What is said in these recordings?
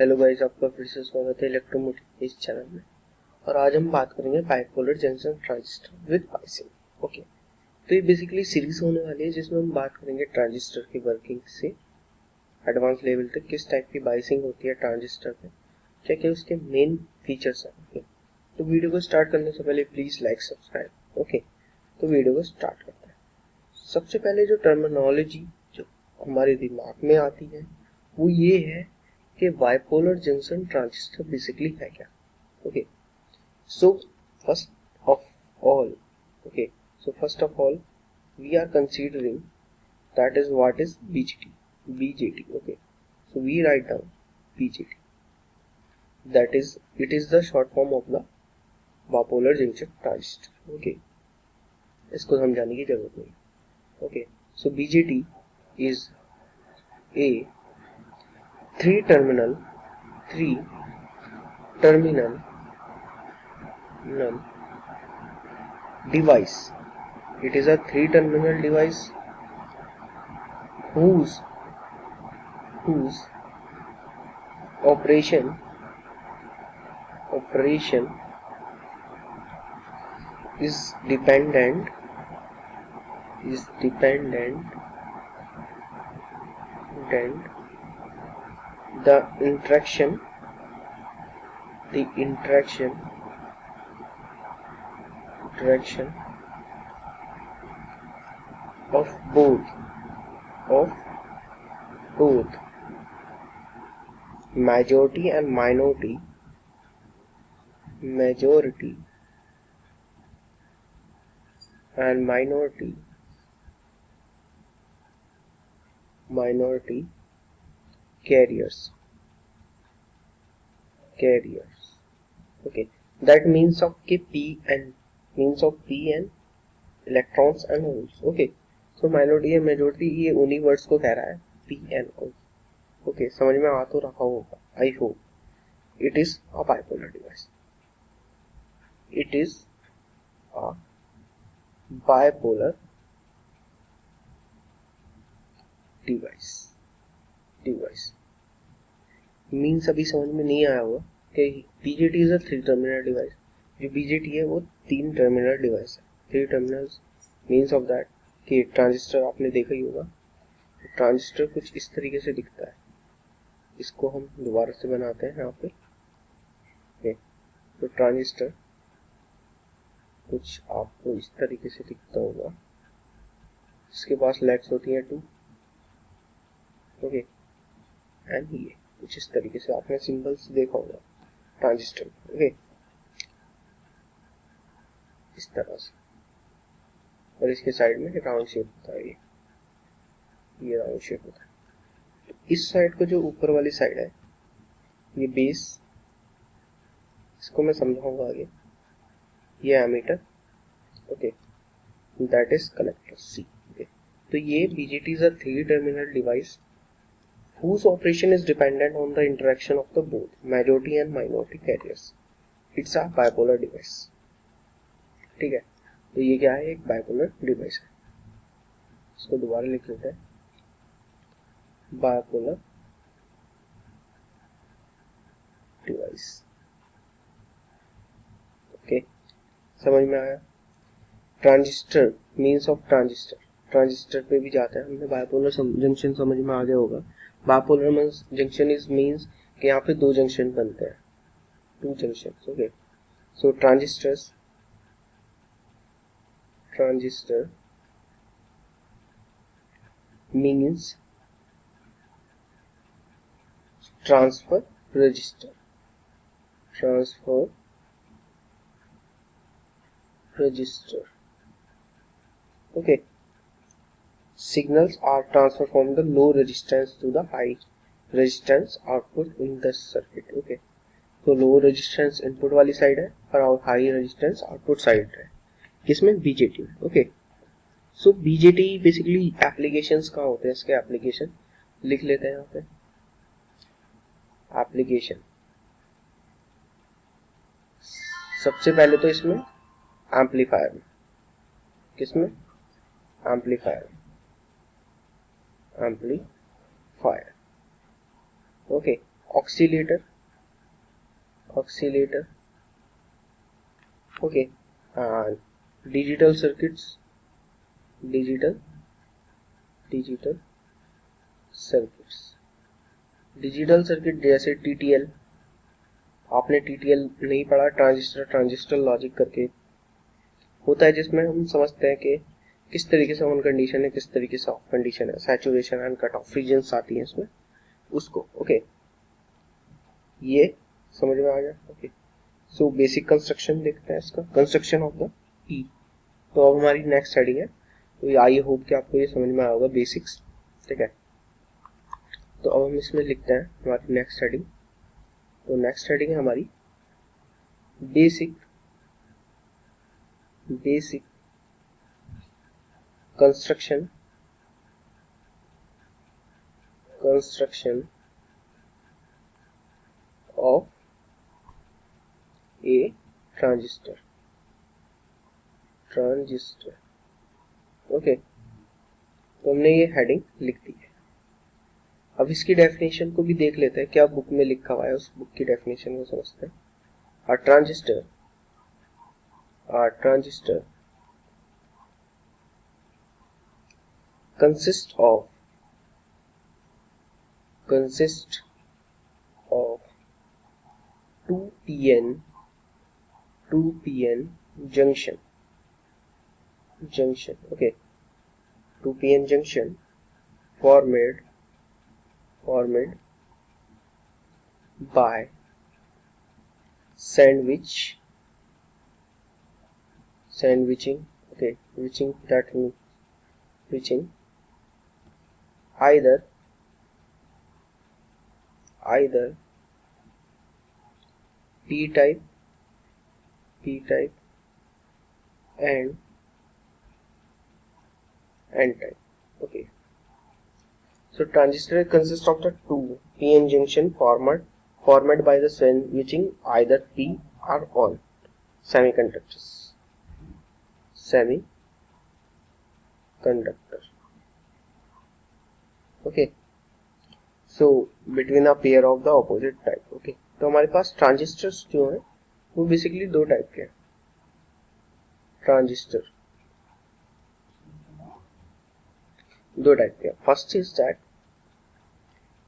Hello guys, आपका फिर से स्वागत है इलेक्ट्रोमोटिव इस चैनल में। और आज हम बात करेंगे bipolar junction transistor with biasing. Okay, तो ये बेसिकली सीरीज होने वाली है जिसमें हम बात करेंगे ट्रांजिस्टर की वर्किंग से एडवांस लेवल तक, किस टाइप की बायसिंग होती है ट्रांजिस्टर पे, क्या क्या उसके मेन फीचर्स हैं। ओके, तो वीडियो को स्टार्ट करने से पहले प्लीज लाइक सब्सक्राइब। ओके, तो वीडियो को स्टार्ट करते हैं। सबसे पहले जो टर्मिनोलॉजी जो हमारे दिमाग में आती है वो ये है कि बाइपोलर जंक्शन ट्रांजिस्टर बेसिकली है क्या। Okay, so first of all okay so first of all we are considering that is what is BJT. Okay, so we write down BJT, that is it is the short form of the bipolar junction transistor. Okay, इसको समझाने की जरूरत नहीं। Okay, so BJT is a three terminal device. It is a three terminal device whose operation is dependent the interaction of both majority and minority carriers. Okay, that means of P and electrons and holes. Okay, so minority and majority ये उन्हीं words को कह रहा है, P and O. Okay, समझ में आ तो रखा होगा, I hope. It is a bipolar device. Means अभी समझ में नहीं आया होगा कि BJT is a three terminal device. जो BJT है वो तीन टर्मिनल डिवाइस है। Three terminals means of that कि ट्रांजिस्टर आपने देखा ही होगा, ट्रांजिस्टर कुछ इस तरीके से दिखता है। इसको हम दोबारा से बनाते हैं यहाँ पे। तो ट्रांजिस्टर कुछ आपको इस तरीके से दिखता होगा। इसके पास लेग्स होती हैं टू। ओके, एंड ये कुछ इस तरीके से आपने सिंबल्स देखा होगा ट्रांजिस्टर। ओके, इस तरह से, और इसके साइड में राउंड शेप होता है। ये राउंड शेप होता है। तो इस साइड को जो ऊपर वाली साइड है ये बेस, इसको मैं समझाऊंगा आगे। ये emitter, okay, that is collector C. Okay, तो ये BJT is a three terminal device whose operation is dependent on the interaction of the both majority and minority carriers. It's a bipolar device. ठीक है, तो ये क्या है, एक bipolar device है। इसको दोबारा लिख लेते हैं, बाइपोलर डिवाइस। ओके, समझ में आया। ट्रांजिस्टर मीन्स ऑफ ट्रांजिस्टर पे भी जाते हैं। हमने बाइपोलर जंक्शन समझ में आ गया होगा। बाइपोलर जंक्शन इज मीन्स कि यहाँ पे दो जंक्शन बनते हैं, to junction. Okay, so transistor means transfer register. Okay, signals are transferred from the low resistance to the high resistance output in the circuit. Okay, तो लो रेजिस्टेंस इनपुट वाली side है और हाई रेजिस्टेंस आउटपुट साइड है, किसमें, BJT में। Okay, सो BJT basically applications कहाँ होते हैं, इसके एप्लीकेशन लिख लेते हैं यहाँ पे। एप्लीकेशन सबसे पहले तो इसमें एम्पलीफायर में, किसमें, amplifier. Okay, oscillator, okay, and digital circuits, digital circuit जैसे TTL, आपने TTL नहीं पढ़ा, ट्रांजिस्टर लॉजिक करके होता है, जिसमें हम समझते हैं कि किस तरीके से ऑन कंडीशन है, किस तरीके से ऑफ कंडीशन है, saturation and cut off regions आती हैं इसमें, उसको ओके, ये समझ में आ गया। ओके, सो बेसिक कंस्ट्रक्शन देखते हैं इसका, कंस्ट्रक्शन ऑफ द P। तो अब हमारी नेक्स्ट हेडिंग है, तो आई होप कि आपको ये समझ में आया होगा बेसिक्स, ठीक है। तो अब हम इसमें लिखते हैं हमारी नेक्स्ट हेडिंग। तो नेक्स्ट हेडिंग है हमारी basic construction of A transistor, okay. तो हमने ये हेडिंग लिख दी है। अब इसकी डेफिनेशन को भी देख लेते हैं, क्या बुक में लिखा हुआ है, उस बुक की डेफिनेशन को समझते हैं। A transistor consists of two PN junction, okay, 2 PN junction formed by sandwiching, okay, that means switching either P type and N type, okay. So transistor consists of the two PN junction formed by the sandwiching either P or all semiconductor, okay. So between a pair of the opposite type, okay. तो हमारे पास transistors जो है वो basically दो type के हैं। Transistor दो type के हैं। First is that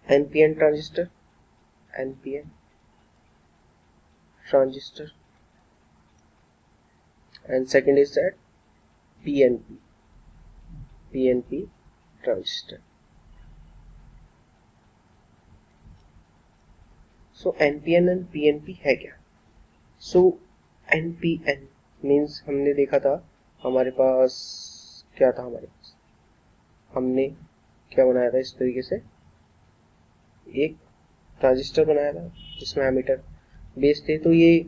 NPN transistor, and second is that PNP transistor. So NPN and PNP है क्या? So NPN means हमने देखा था हमारे पास क्या था, हमने क्या बनाया था, इस तरीके से एक ट्रांजिस्टर बनाया था जिसमें एमीटर बेस थे। तो ये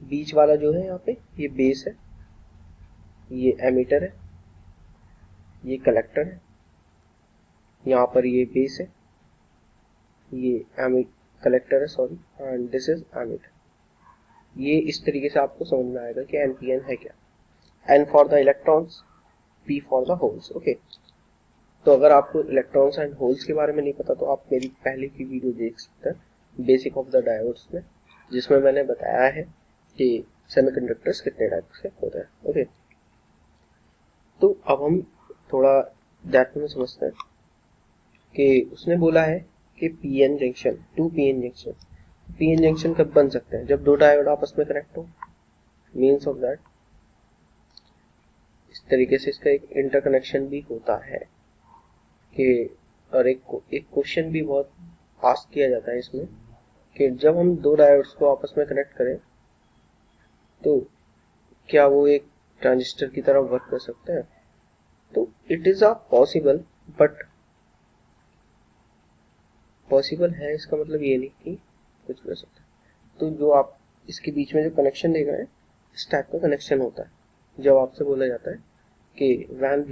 बीच वाला जो है यहाँ पे ये बेस है, ये एमीटर है, ये कलेक्टर है, यहाँ पर ये बेस है, ये कलेक्टर है sorry, and this is emitter. ये इस तरीके से आपको समझ में आएगा कि NPN है क्या। N for the electrons, P for the holes, okay. तो अगर आपको इलेक्ट्रॉन्स एंड होल्स के बारे में नहीं पता तो आप मेरी पहले की वीडियो देख सकते हैं बेसिक ऑफ द डायोड्स में, जिसमें मैंने बताया है कि सेमीकंडक्टर्स कितने टाइप के होते हैं, ओके। तो अब हम थोड़ा डेप्थ में समझते हैं कि उसने बोला है कि PN जंक्शन, 2 PN जंक्शन कब बन सकते हैं, जब दो डायोड आपस में कनेक्ट हो। मीन्स ऑफ दैट इस तरीके से इसका एक इंटरकनेक्शन भी होता है कि, और एक क्वेश्चन भी बहुत आस्क किया जाता है इसमें कि जब हम दो डायोड्स को आपस में कनेक्ट करें तो क्या वो एक ट्रांजिस्टर की तरह वर्क कर सकते हैं। तो it is a possible, but possible है इसका मतलब ये नहीं कि कुछ कर सकते। तो जो आप इसके बीच में जो कनेक्शन देख रहे हैं इस टाइप का कनेक्शन होता है जब आपसे बोला जाता है कि वैन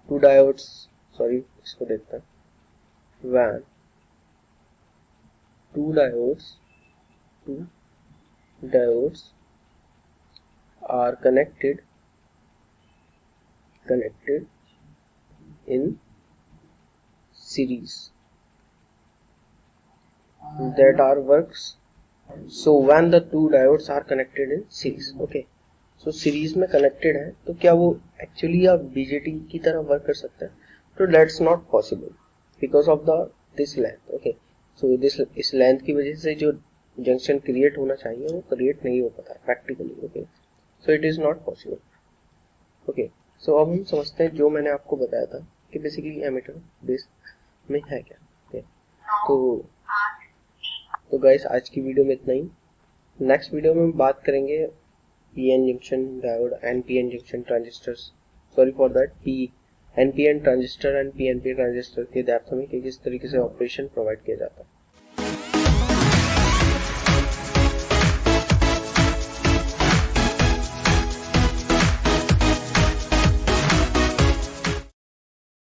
टू डायोड्स, सॉरी इसको देखते हैं, when two diodes are connected in series, that are works so when the two diodes are connected in series. Okay, so series में कनेक्टेड है तो क्या वो एक्चुअली आप बीजेटी की तरह वर्क कर सकता है? तो that's not possible because of the this length. Okay, so this इस लेंथ की वजह से जो जंक्शन क्रिएट होना चाहिए वो क्रिएट नहीं हो पाता है practically. Okay, so it is not possible. Okay, so अब हम समझते हैं जो मैंने आपको बताया था कि बेसिकली एमीटर बेस में है क्या. ओके, तो गाइस आज की वीडियो में इतना ही. नेक्स्ट वीडियो में हम बात करेंगे PN junction diode, NPN junction transistors, sorry for that, P NPN transistor and PNP transistor के डेप्थ में किस तरीके से ऑपरेशन प्रोवाइड किया जाता है.